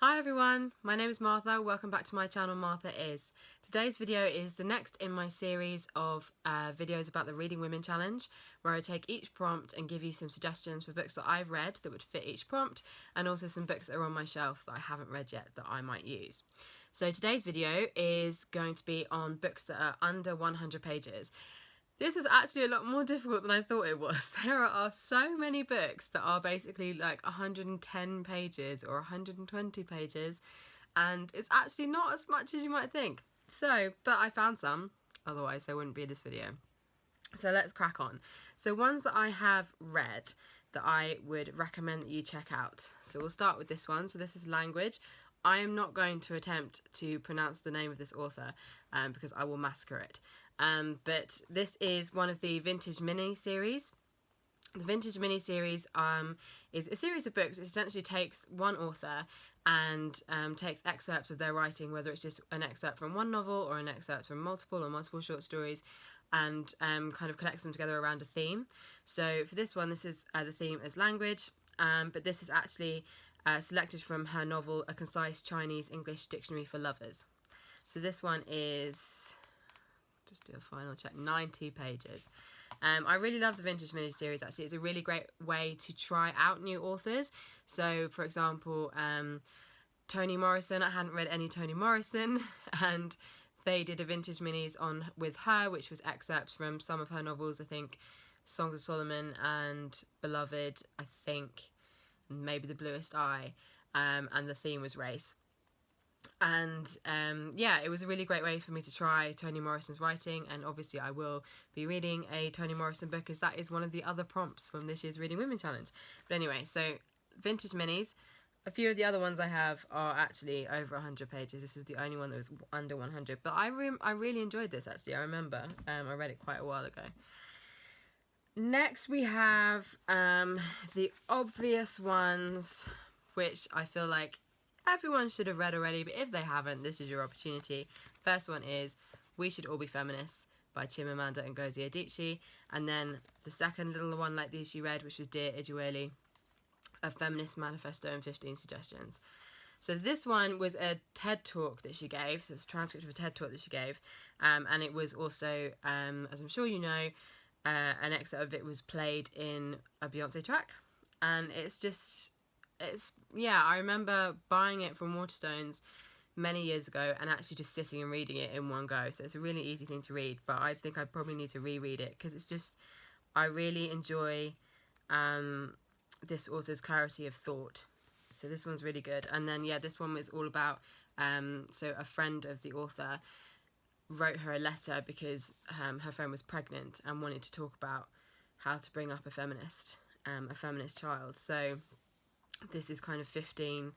Hi everyone, my name is Martha. Welcome back to my channel, Martha Is. Today's video is the next in my series of videos about the Reading Women Challenge, where I take each prompt and give you some suggestions for books that I've read that would fit each prompt, and also some books that are on my shelf that I haven't read yet that I might use. So today's video is going to be on books that are under 100 pages. This is actually a lot more difficult than I thought it was. There are so many books that are basically like 110 pages or 120 pages, and it's actually not as much as you might think. So, but I found some, otherwise there wouldn't be this video. So let's crack on. So ones that I have read that I would recommend that you check out. So we'll start with this one. So this is Language. I am not going to attempt to pronounce the name of this author because I will massacre it. But this is one of the Vintage Mini series. The Vintage Mini series is a series of books that essentially takes one author and takes excerpts of their writing, whether it's just an excerpt from one novel or an excerpt from multiple short stories, and kind of collects them together around a theme. So for this one, this is the theme is language, but this is actually selected from her novel A Concise Chinese-English Dictionary for Lovers. So this one is, just do a final check, 90 pages. I really love the Vintage Mini series, actually. It's a really great way to try out new authors. So, for example, Toni Morrison, I hadn't read any Toni Morrison, and they did a Vintage Minis on with her, which was excerpts from some of her novels, I think Songs of Solomon and Beloved, I think, maybe The Bluest Eye, and the theme was race. And yeah, it was a really great way for me to try Toni Morrison's writing, and obviously I will be reading a Toni Morrison book, as that is one of the other prompts from this year's Reading Women Challenge. But anyway, so Vintage Minis. A few of the other ones I have are actually over 100 pages. This was the only one that was under 100, but I really enjoyed this, actually. I remember I read it quite a while ago. Next we have the obvious ones, which I feel like everyone should have read already, but if they haven't, this is your opportunity. First one is We Should All Be Feminists by Chimamanda and Ngozi Adichie. And then the second little one like these you read, which was Dear Ijeawele, A Feminist Manifesto and 15 Suggestions. So this one was a TED talk that she gave, so it's a transcript of a TED talk that she gave, and it was also, as I'm sure you know, an excerpt of it was played in a Beyonce track, and yeah, I remember buying it from Waterstones many years ago and actually just sitting and reading it in one go. So it's a really easy thing to read, but I think I probably need to reread it because it's just, I really enjoy this author's clarity of thought. So this one's really good. And then, yeah, this one was all about, so a friend of the author wrote her a letter because her friend was pregnant and wanted to talk about how to bring up a feminist child. So this is kind of 15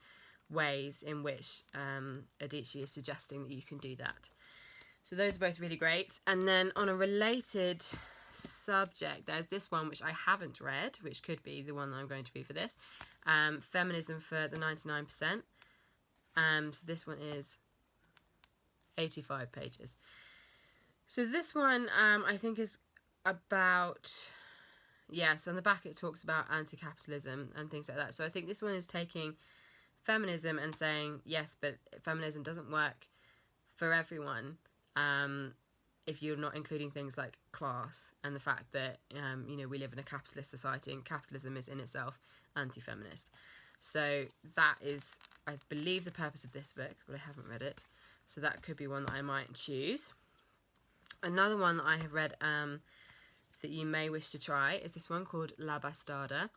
ways in which Adichie is suggesting that you can do that. So those are both really great. And then on a related subject, there's this one which I haven't read, which could be the one that I'm going to read for this. Feminism for the 99%. So this one is 85 pages. So this one I think is about, yeah, so on the back it talks about anti-capitalism and things like that. So I think this one is taking feminism and saying, yes, but feminism doesn't work for everyone if you're not including things like class and the fact that, you know, we live in a capitalist society and capitalism is in itself anti-feminist. So that is, I believe, the purpose of this book, but I haven't read it. So that could be one that I might choose. Another one that I have read that you may wish to try is this one called La Bastarda,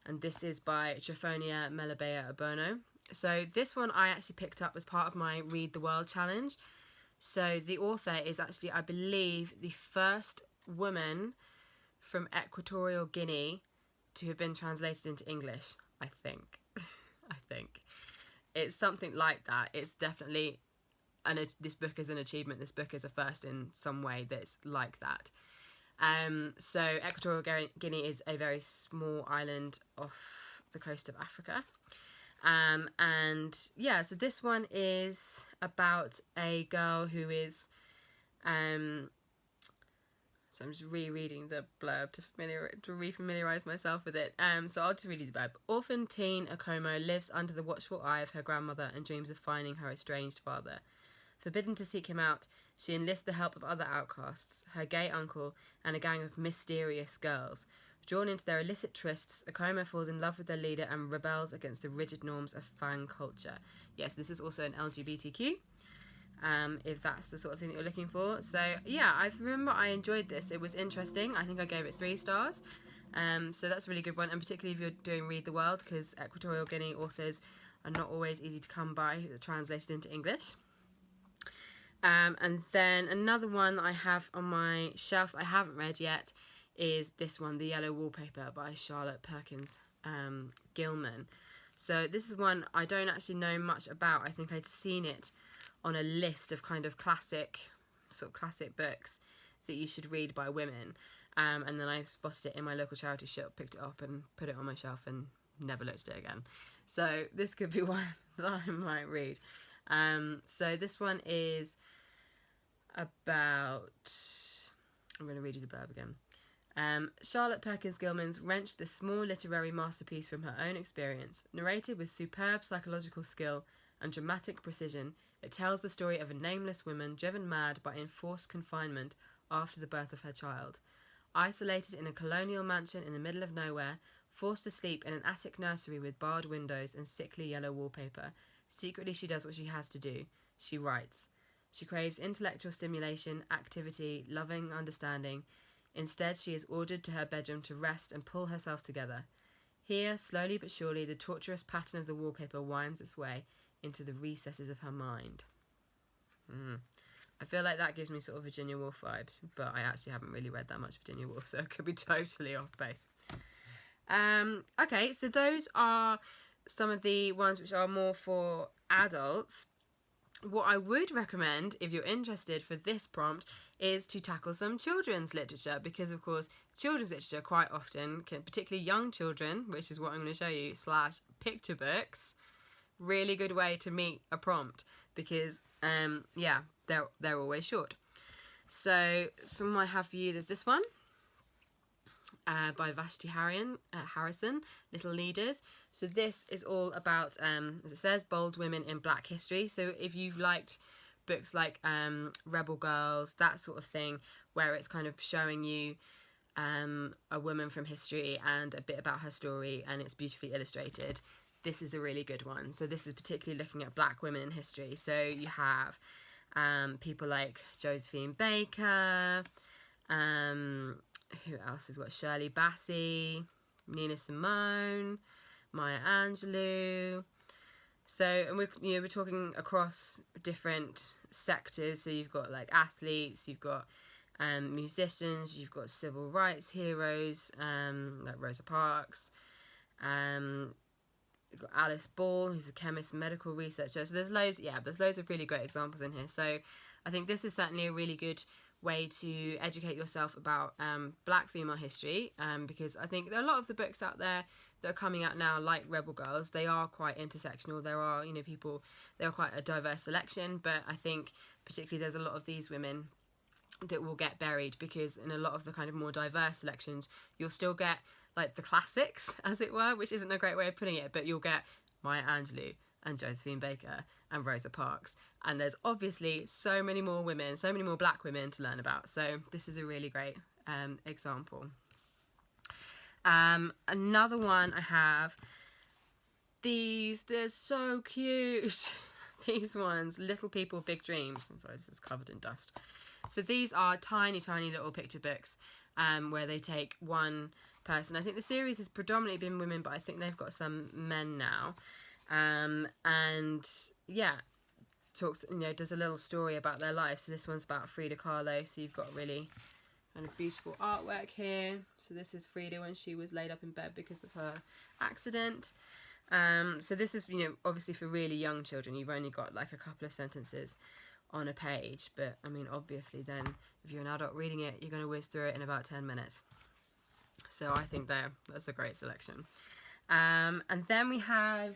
and this is by Trifonia, Melebea, Obono. So this one I actually picked up as part of my Read the World challenge. So the author is actually, I believe, the first woman from Equatorial Guinea to have been translated into English, I think. I think. It's something like that. It's definitely, this book is an achievement. This book is a first in some way that's like that. So Equatorial Guinea is a very small island off the coast of Africa. And yeah, so this one is about a girl who is So I'm just rereading the blurb to re-familiarise myself with it. So I'll just read you the blurb. Orphan teen Akomo lives under the watchful eye of her grandmother and dreams of finding her estranged father. Forbidden to seek him out, she enlists the help of other outcasts, her gay uncle, and a gang of mysterious girls. Drawn into their illicit trysts, Akomo falls in love with their leader and rebels against the rigid norms of Fang culture. Yes, this is also an LGBTQ. If that's the sort of thing that you're looking for. So yeah, I remember I enjoyed this. It was interesting. I think I gave it 3 stars. So that's a really good one, and particularly if you're doing Read the World, because Equatorial Guinea authors are not always easy to come by, translated into English. And then another one that I have on my shelf that I haven't read yet is this one, The Yellow Wallpaper by Charlotte Perkins Gilman. So this is one I don't actually know much about. I think I'd seen it on a list of kind of classic books that you should read by women. And then I spotted it in my local charity shop, picked it up and put it on my shelf and never looked at it again. So this could be one that I might read. So this one is about... I'm going to read you the blurb again. Charlotte Perkins Gilman's wrenched this small literary masterpiece from her own experience. Narrated with superb psychological skill and dramatic precision, it tells the story of a nameless woman driven mad by enforced confinement after the birth of her child. Isolated in a colonial mansion in the middle of nowhere, forced to sleep in an attic nursery with barred windows and sickly yellow wallpaper, secretly she does what she has to do. She writes. She craves intellectual stimulation, activity, loving understanding. Instead, she is ordered to her bedroom to rest and pull herself together. Here, slowly but surely, the tortuous pattern of the wallpaper winds its way into the recesses of her mind. I feel like that gives me sort of Virginia Woolf vibes, but I actually haven't really read that much Virginia Woolf, so it could be totally off base. Okay, so those are some of the ones which are more for adults. What I would recommend, if you're interested for this prompt, is to tackle some children's literature, because of course children's literature quite often, particularly young children, which is what I'm going to show you, / picture books, really good way to meet a prompt, because they're always short. So some I have for you, there's this one by Vashti Harrison, Little Leaders. So this is all about, as it says, bold women in Black history. So if you've liked books like Rebel Girls, that sort of thing, where it's kind of showing you a woman from history and a bit about her story, and it's beautifully illustrated, this is a really good one. So this is particularly looking at Black women in history. So you have people like Josephine Baker, who else have we got? Shirley Bassey, Nina Simone, Maya Angelou. So, and we're talking across different sectors. So you've got like athletes, you've got musicians, you've got civil rights heroes, like Rosa Parks. You've got Alice Ball, who's a chemist, medical researcher. So there's loads of really great examples in here. So I think this is certainly a really good way to educate yourself about Black female history, because I think there are a lot of the books out there that are coming out now, like Rebel Girls, they are quite intersectional. There are, they are quite a diverse selection, but I think particularly there's a lot of these women that will get buried, because in a lot of the kind of more diverse selections, you'll still get like the classics, as it were, which isn't a great way of putting it, but you'll get Maya Angelou and Josephine Baker and Rosa Parks. And there's obviously so many more women, so many more Black women to learn about. So this is a really great example. Another one I have, they're so cute. These ones, Little People, Big Dreams. I'm sorry, this is covered in dust. So these are tiny, tiny little picture books where they take one person. I think the series has predominantly been women, but I think they've got some men now. And yeah, talks, does a little story about their life. So this one's about Frida Kahlo. So you've got really kind of beautiful artwork here. So this is Frida when she was laid up in bed because of her accident. So this is, obviously for really young children, you've only got like a couple of sentences on a page. But I mean, obviously then if you're an adult reading it, you're going to whiz through it in about 10 minutes. So I think that's a great selection. And then we have,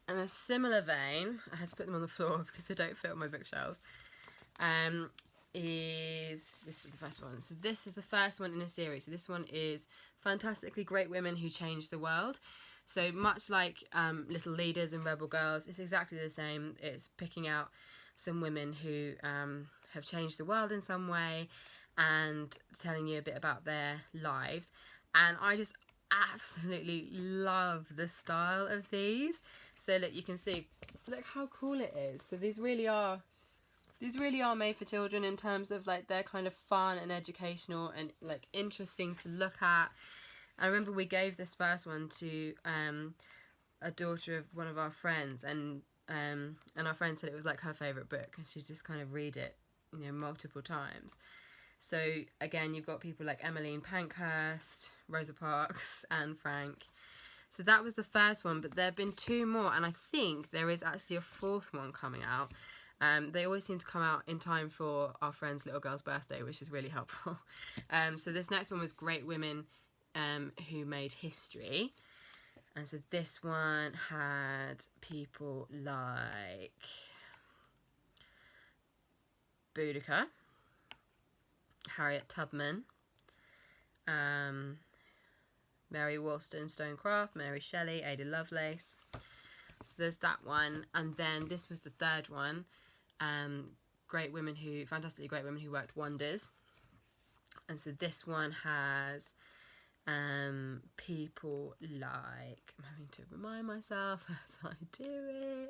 in a similar vein, I had to put them on the floor because they don't fit on my bookshelves. this is the first one. So this is the first one in a series. So this one is Fantastically Great Women Who Changed the World. So much like Little Leaders and Rebel Girls, it's exactly the same. It's picking out some women who have changed the world in some way and telling you a bit about their lives. And I just absolutely love the style of these. So look, you can see, look how cool it is. So these really are made for children in terms of like they're kind of fun and educational and like interesting to look at. I remember we gave this first one to a daughter of one of our friends, and our friend said it was like her favourite book, and she'd just kind of read it, you know, multiple times. So again, you've got people like Emmeline Pankhurst, Rosa Parks, Anne Frank. So that was the first one, but there have been 2 more, and I think there is actually a 4th one coming out. They always seem to come out in time for our friend's little girl's birthday, which is really helpful. So this next one was Great Women Who Made History. And so this one had people like Boudica, Harriet Tubman, Mary Wollstonecraft, Mary Shelley, Ada Lovelace. So there's that one. And then this was the 3rd one, Fantastically Great Women Who Worked Wonders. And so this one has people like, I'm having to remind myself as I do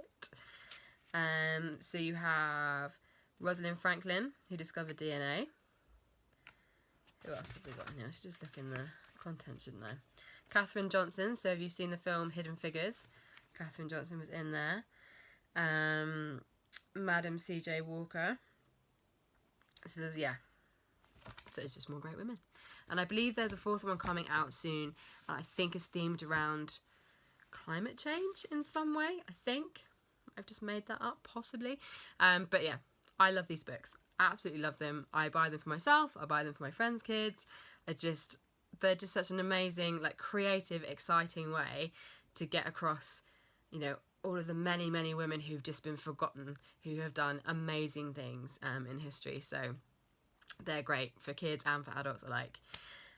it. So you have Rosalind Franklin, who discovered DNA. Who else have we got in here? I should just look in the content, shouldn't I? Katherine Johnson. So have you seen the film Hidden Figures? Katherine Johnson was in there. Madam C.J. Walker. So there's, yeah. So it's just more great women. And I believe there's a 4th one coming out soon. And I think it's themed around climate change in some way, I think. I've just made that up, possibly. But yeah, I love these books. Absolutely love them. I buy them for myself. I buy them for my friends' kids. They're just such an amazing, like, creative, exciting way to get across, you know, all of the many, many women who've just been forgotten, who have done amazing things in history. So they're great for kids and for adults alike.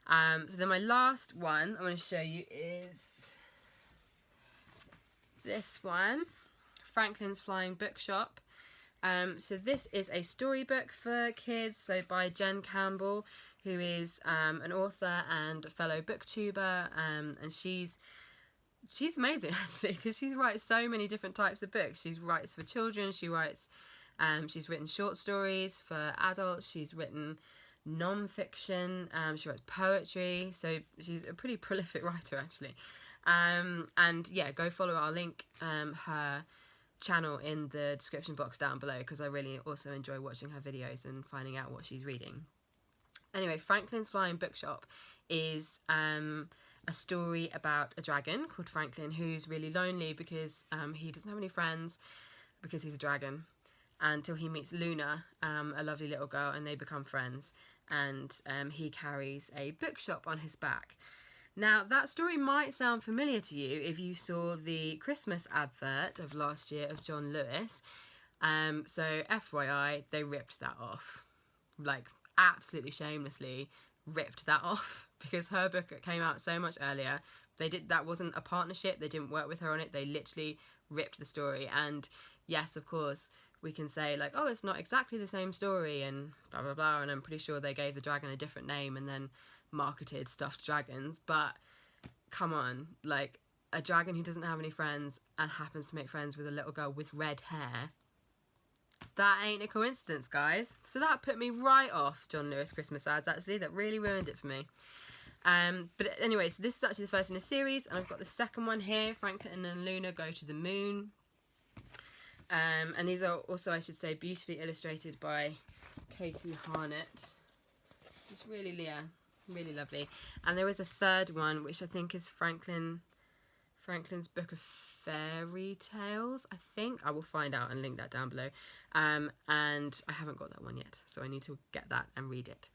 So then my last one I want to show you is this one, Franklin's Flying Bookshop. So this is a storybook for kids, so by Jen Campbell, who is an author and a fellow booktuber, and she's amazing actually, because she writes so many different types of books. She writes for children, she's written short stories for adults, she's written non-fiction, she writes poetry, so she's a pretty prolific writer actually. And yeah, go follow her. I'll link her channel in the description box down below, because I really also enjoy watching her videos and finding out what she's reading. Anyway, Franklin's Flying Bookshop is a story about a dragon called Franklin, who's really lonely because he doesn't have any friends because he's a dragon, until he meets Luna, a lovely little girl, and they become friends, and he carries a bookshop on his back. Now, that story might sound familiar to you if you saw the Christmas advert of last year of John Lewis. So, FYI, they ripped that off. Like, absolutely shamelessly ripped that off, because her book came out so much earlier. That wasn't a partnership. They didn't work with her on it. They literally ripped the story. And yes, of course, we can say like, oh, it's not exactly the same story and blah, blah, blah. And I'm pretty sure they gave the dragon a different name and then marketed stuffed dragons. But come on, like, a dragon who doesn't have any friends and happens to make friends with a little girl with red hair, that ain't a coincidence, guys. So that put me right off John Lewis Christmas ads, actually. That really ruined it for me. But anyway, so this is actually the first in a series, and I've got the second one here, Franklin and Luna Go to the Moon. And these are also, I should say, beautifully illustrated by Katie Harnett. Just really, yeah, really lovely. And there is a third one, which I think is Franklin's Book of Fairy Tales, I think. I will find out and link that down below. And I haven't got that one yet, so I need to get that and read it.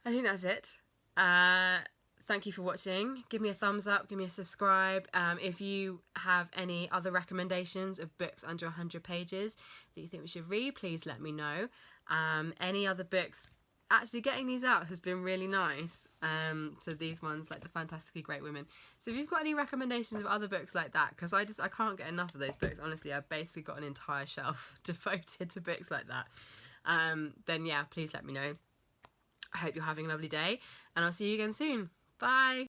I think that's it. Thank you for watching. Give me a thumbs up, give me a subscribe. If you have any other recommendations of books under 100 pages that you think we should read, please let me know. Any other books, actually getting these out has been really nice. So these ones, like the Fantastically Great Women. So if you've got any recommendations of other books like that, because I can't get enough of those books. Honestly, I've basically got an entire shelf devoted to books like that. Then yeah, please let me know. I hope you're having a lovely day, and I'll see you again soon. Bye.